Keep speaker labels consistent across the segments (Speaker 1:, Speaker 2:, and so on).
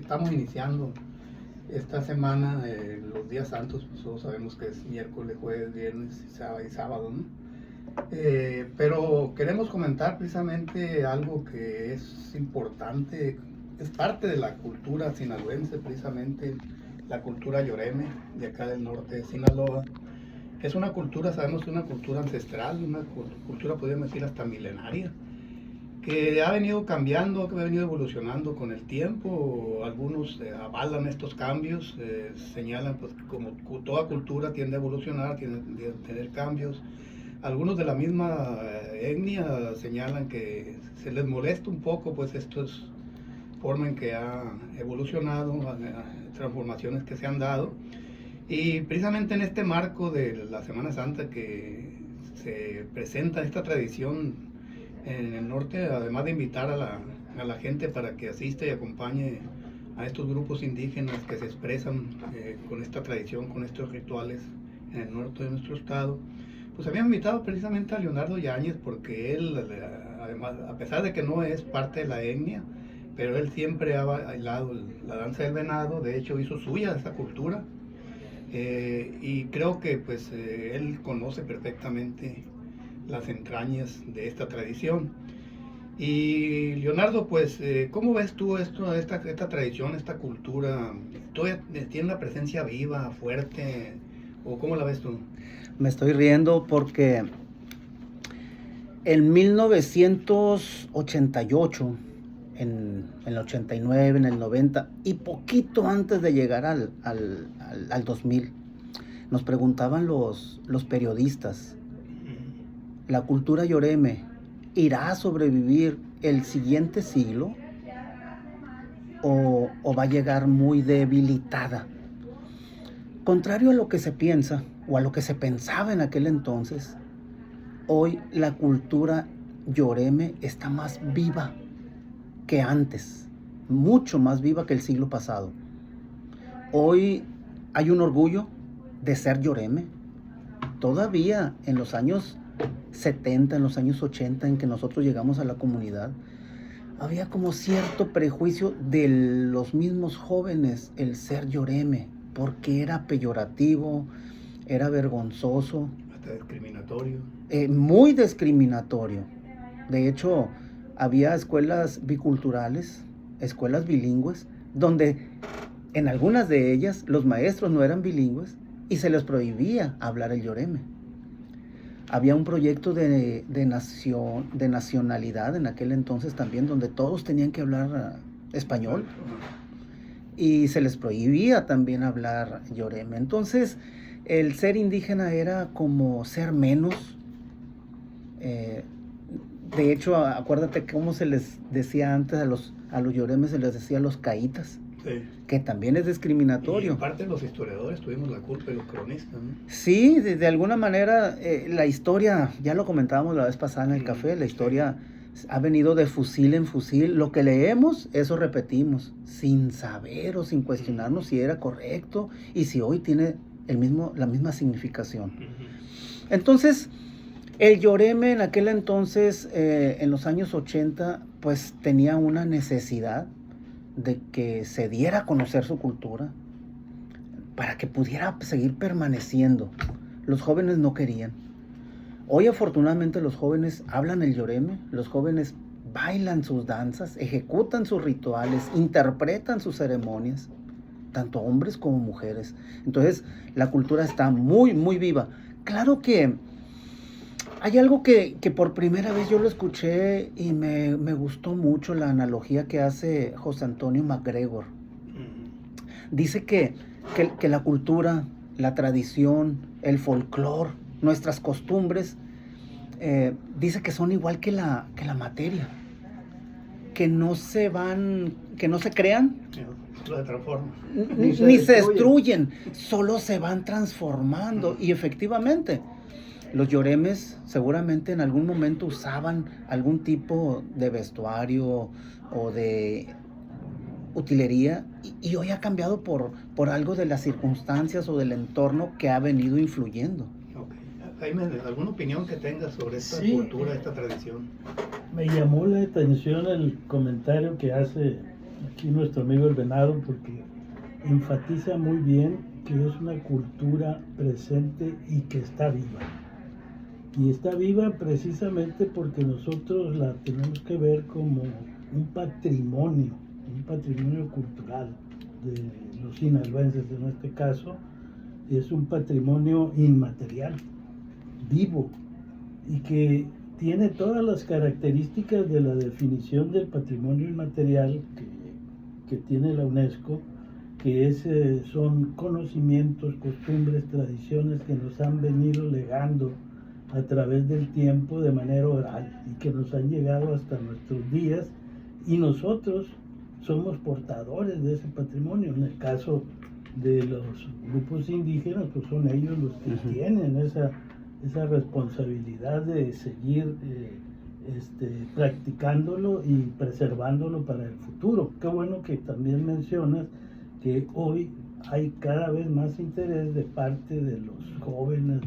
Speaker 1: estamos iniciando esta semana, los días santos, pues todos sabemos que es miércoles, jueves, viernes y sábado, ¿no? Pero queremos comentar precisamente algo que es importante, es parte de la cultura sinaloense, precisamente la cultura yoreme de acá del norte de Sinaloa, que es una cultura, sabemos que es una cultura ancestral, una cultura podríamos decir hasta milenaria, que ha venido cambiando, que ha venido evolucionando con el tiempo. Algunos avalan estos cambios, señalan pues como toda cultura tiende a evolucionar, tiende a tener cambios. Algunos de la misma etnia señalan que se les molesta un poco pues estos forma en que ha evolucionado, transformaciones que se han dado. Y precisamente en este marco de la Semana Santa que se presenta esta tradición en el norte, además de invitar a la gente para que asista y acompañe a estos grupos indígenas que se expresan con esta tradición, con estos rituales en el norte de nuestro estado, pues habían invitado precisamente a Leonardo Yáñez porque él, además, a pesar de que no es parte de la etnia, pero él siempre ha bailado la danza del venado, de hecho hizo suya esa cultura, y creo que pues él conoce perfectamente las entrañas de esta tradición. Y Leonardo, pues, ¿cómo ves tú esta tradición, esta cultura? ¿Todavía tiene una presencia viva, fuerte, o cómo la ves tú?
Speaker 2: Me estoy riendo porque en 1988, en el 89, en el 90 y poquito antes de llegar al 2000, nos preguntaban los periodistas, ¿la cultura yoreme irá a sobrevivir el siguiente siglo o va a llegar muy debilitada? Contrario a lo que se piensa o a lo que se pensaba en aquel entonces, hoy la cultura yoreme está más viva que antes, mucho más viva que el siglo pasado. Hoy hay un orgullo de ser yoreme. Todavía en los años 70, en los años 80, en que nosotros llegamos a la comunidad, había como cierto prejuicio de los mismos jóvenes el ser yoreme, porque era peyorativo, era vergonzoso.
Speaker 1: Hasta discriminatorio.
Speaker 2: Muy discriminatorio. De hecho, había escuelas biculturales, escuelas bilingües, donde en algunas de ellas los maestros no eran bilingües y se les prohibía hablar el yoreme. Había un proyecto de nacionalidad en aquel entonces también, donde todos tenían que hablar español y se les prohibía también hablar yoreme. Entonces, el ser indígena era como ser menos. De hecho, acuérdate cómo se les decía antes a los yoremes, se les decía los caítas. Sí. Que también es discriminatorio.
Speaker 1: Y en parte los historiadores tuvimos la culpa y los cronistas, ¿no?
Speaker 2: Sí, de alguna manera la historia, ya lo comentábamos la vez pasada en el café, la historia ha venido de fusil en fusil. Lo que leemos, eso repetimos, sin saber o sin cuestionarnos si era correcto y si hoy tiene la misma significación. Entonces, el yoreme en aquel entonces, en los años 80, pues tenía una necesidad de que se diera a conocer su cultura para que pudiera seguir permaneciendo. Los jóvenes no querían. Hoy afortunadamente los jóvenes hablan el yoreme, los jóvenes bailan sus danzas, ejecutan sus rituales, interpretan sus ceremonias, tanto hombres como mujeres. Entonces la cultura está muy, muy viva. Claro que hay algo que por primera vez yo lo escuché y me gustó mucho, la analogía que hace José Antonio MacGregor. Dice que la cultura, la tradición, el folclore, nuestras costumbres, dice que son igual que la materia, que no se crean, ni se destruyen, solo se van transformando. Y efectivamente, los yoremes seguramente en algún momento usaban algún tipo de vestuario o de utilería y hoy ha cambiado por algo de las circunstancias o del entorno que ha venido influyendo.
Speaker 1: Okay. Jaime, ¿alguna opinión que tengas sobre esta cultura, esta tradición?
Speaker 3: Me llamó la atención el comentario que hace aquí nuestro amigo el Venado, porque enfatiza muy bien que es una cultura presente y que está viva. Y está viva precisamente porque nosotros la tenemos que ver como un patrimonio cultural de los sinaloenses en este caso. Es un patrimonio inmaterial, vivo, y que tiene todas las características de la definición del patrimonio inmaterial que tiene la UNESCO, que son conocimientos, costumbres, tradiciones que nos han venido legando a través del tiempo de manera oral y que nos han llegado hasta nuestros días, y nosotros somos portadores de ese patrimonio. En el caso de los grupos indígenas, pues son ellos los que tienen esa responsabilidad de seguir practicándolo y preservándolo para el futuro. Qué bueno que también mencionas que hoy hay cada vez más interés de parte de los jóvenes,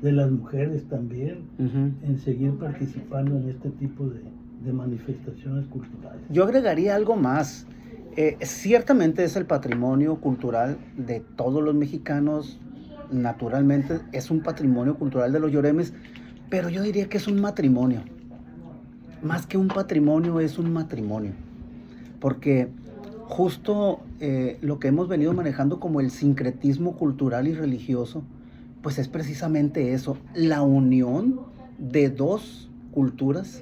Speaker 3: de las mujeres también, en seguir participando en este tipo de manifestaciones culturales.
Speaker 2: Yo agregaría algo más. Ciertamente es el patrimonio cultural de todos los mexicanos, naturalmente es un patrimonio cultural de los Yoremes, pero yo diría que es un matrimonio. Más que un patrimonio, es un matrimonio. Porque justo lo que hemos venido manejando como el sincretismo cultural y religioso, pues es precisamente eso, la unión de dos culturas,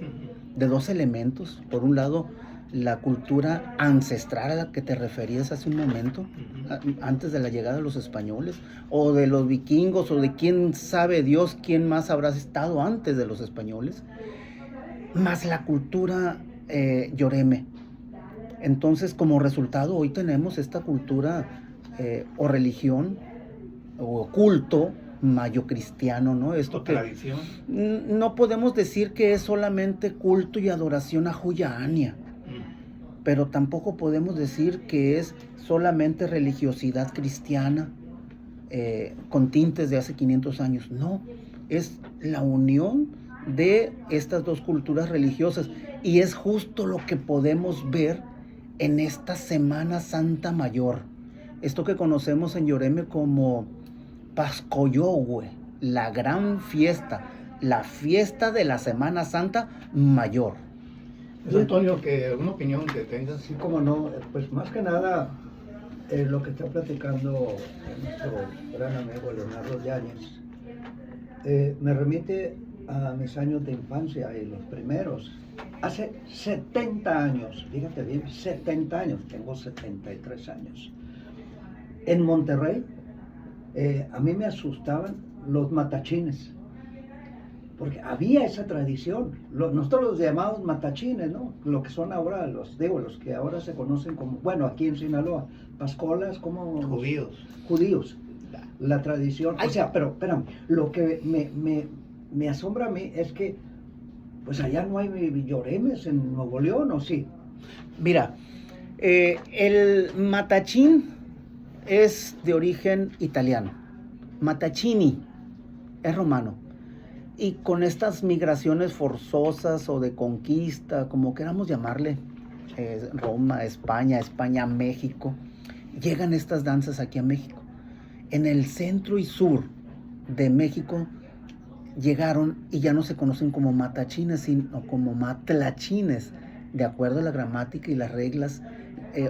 Speaker 2: de dos elementos. Por un lado, la cultura ancestral a la que te referías hace un momento, antes de la llegada de los españoles, o de los vikingos, o de quién sabe Dios, quién más habrá estado antes de los españoles, más la cultura yoreme. Entonces, como resultado, hoy tenemos esta cultura o religión o culto mayo-cristiano, ¿no? Esto que
Speaker 1: tradición.
Speaker 2: No podemos decir que es solamente culto y adoración a Huyahania, pero tampoco podemos decir que es solamente religiosidad cristiana con tintes de hace 500 años. No, es la unión de estas dos culturas religiosas, y es justo lo que podemos ver en esta Semana Santa Mayor, esto que conocemos en Yoreme como Pascoyohue, la gran fiesta, la fiesta de la Semana Santa Mayor.
Speaker 1: Pues, Antonio, que una opinión que tengas.
Speaker 4: Sí, como no, pues más que nada lo que está platicando nuestro gran amigo Leonardo Yáñez me remite a mis años de infancia y los primeros. Hace 70 años, fíjate bien, 70 años, tengo 73 años. En Monterrey, a mí me asustaban los matachines, porque había esa tradición. Nosotros los llamamos matachines, ¿no? Lo que son ahora los que ahora se conocen como, bueno, aquí en Sinaloa, pascolas, como judíos. La tradición, o sea, pero espérame, lo que me asombra a mí es que pues allá no hay Yoremes en Nuevo León, ¿o sí?
Speaker 2: Mira, el matachín es de origen italiano. Matachini es romano. Y con estas migraciones forzosas o de conquista, como queramos llamarle, Roma, España, México, llegan estas danzas aquí a México. En el centro y sur de México llegaron y ya no se conocen como matachines, sino como matlachines, de acuerdo a la gramática y las reglas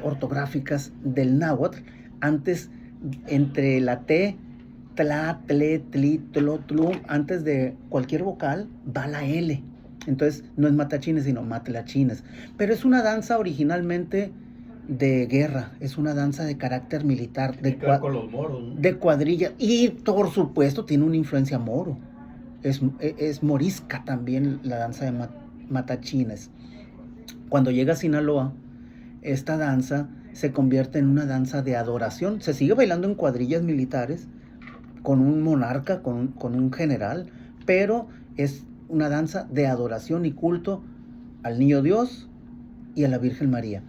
Speaker 2: ortográficas del náhuatl. Antes, entre la T, tla, tle, tli, tlo, tlu, antes de cualquier vocal va la L. Entonces no es matachines, sino matlachines. Pero es una danza originalmente de guerra, es una danza de carácter militar,
Speaker 1: Con los moros, ¿no?
Speaker 2: de cuadrilla, y por supuesto tiene una influencia moro. Es morisca también la danza de matachines. Cuando llega a Sinaloa, esta danza se convierte en una danza de adoración. Se sigue bailando en cuadrillas militares, con un monarca, con un general, pero es una danza de adoración y culto al Niño Dios y a la Virgen María.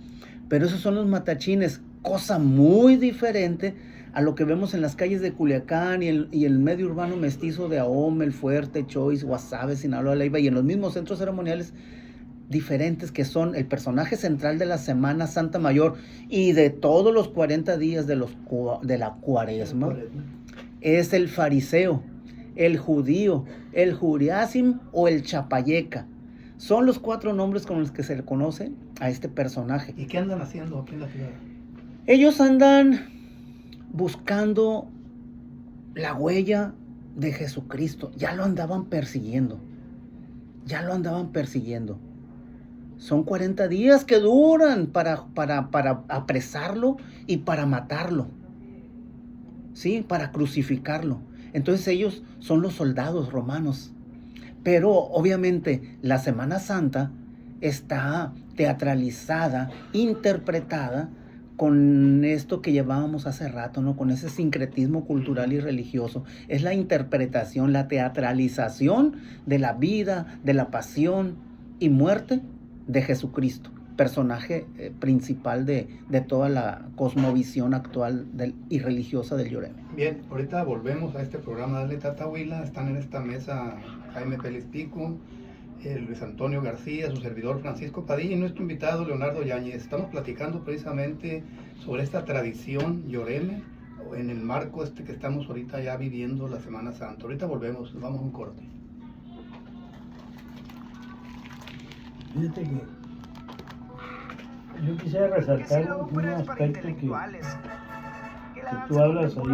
Speaker 2: Pero esos son los matachines, cosa muy diferente a lo que vemos en las calles de Culiacán y el medio urbano mestizo de Ahome, El Fuerte, Choix, Guasave, Sinaloa, Leiva, y en los mismos centros ceremoniales diferentes que son el personaje central de la Semana Santa Mayor y de todos los 40 días de la Cuaresma, es el fariseo, el judío, el juriasim o el chapayeca. Son los 4 nombres con los que se le conoce a este personaje.
Speaker 1: ¿Y qué andan haciendo aquí en la ciudad?
Speaker 2: Ellos andan buscando la huella de Jesucristo. Ya lo andaban persiguiendo. Son 40 días que duran para apresarlo y para matarlo. ¿Sí? Para crucificarlo. Entonces ellos son los soldados romanos. Pero obviamente la Semana Santa está teatralizada, interpretada con esto que llevábamos hace rato, ¿no? Con ese sincretismo cultural y religioso. Es la interpretación, la teatralización de la vida, de la pasión y muerte de Jesucristo, personaje principal de toda la cosmovisión actual y religiosa del Lloreme.
Speaker 1: Bien, ahorita volvemos a este programa Dale Tatahuila. Están en esta mesa Jaime Pérez Pico, Luis Antonio García, su servidor Francisco Padilla y nuestro invitado Leonardo Yáñez. Estamos platicando precisamente sobre esta tradición Lloreme en el marco que estamos ahorita ya viviendo la Semana Santa. Ahorita volvemos, nos vamos a un corte.
Speaker 3: Fíjate que yo quisiera resaltar un aspecto que tú hablas ahí.